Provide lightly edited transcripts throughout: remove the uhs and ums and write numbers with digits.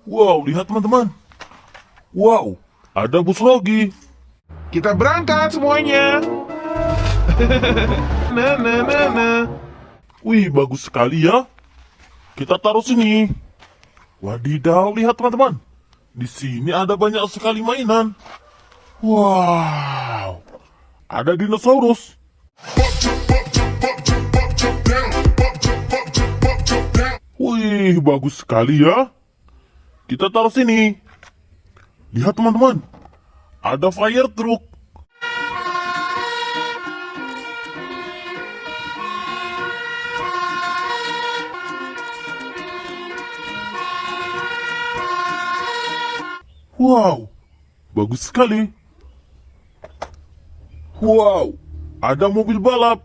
Wow, lihat teman-teman. Wow, ada bus lagi. Kita berangkat semuanya. Nah, nah, nah, nah. Wih, bagus sekali ya. Kita taruh sini. Wadidaw, lihat teman-teman. Di sini ada banyak sekali mainan. Wow, ada dinosaurus. Wih, bagus sekali ya. Kita taruh sini. Lihat teman-teman, ada fire truck. Wow, bagus sekali. Wow, ada mobil balap.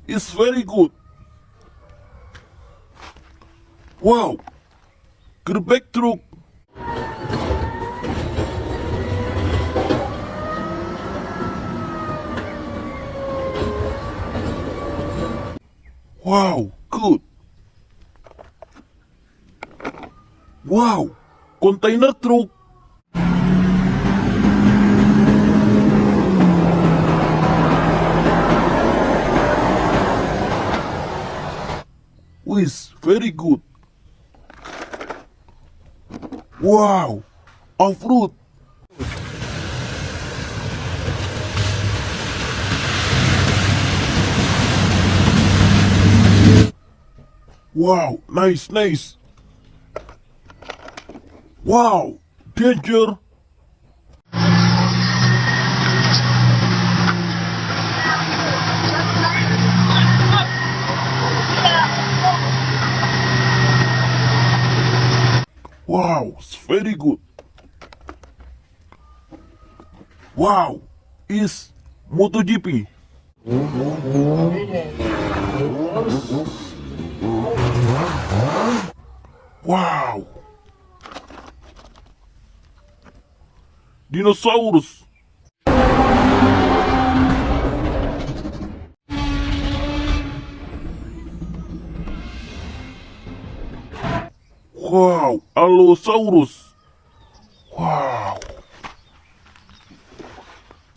It's very good. Wow, gerbek truk. Wow, good. Wow, kontainer truk. Wis, very good. Wow, off-road. Wow, nice, nice. Wow, danger. Wow, it's very good. Wow, is MotoGP. Wow. Dinosaurus. Wow, Allosaurus. Wow.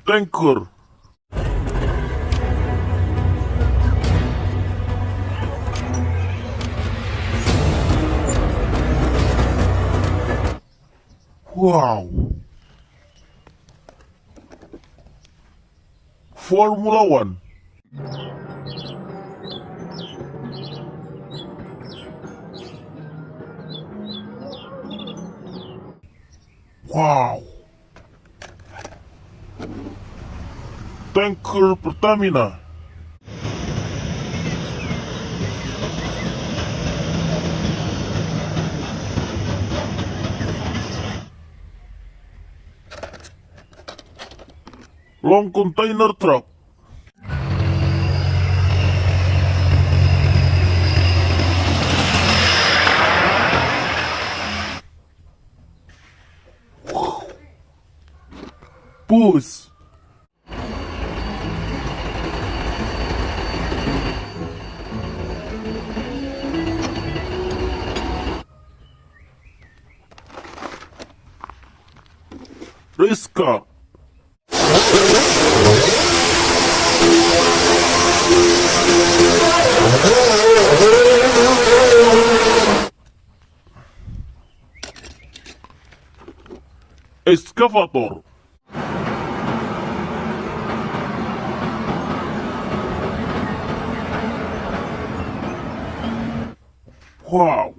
Tanker. Wow. Formula One. Wow. Tanker Pertamina. Long container truck. Bus. Race car. Excavator. Wow.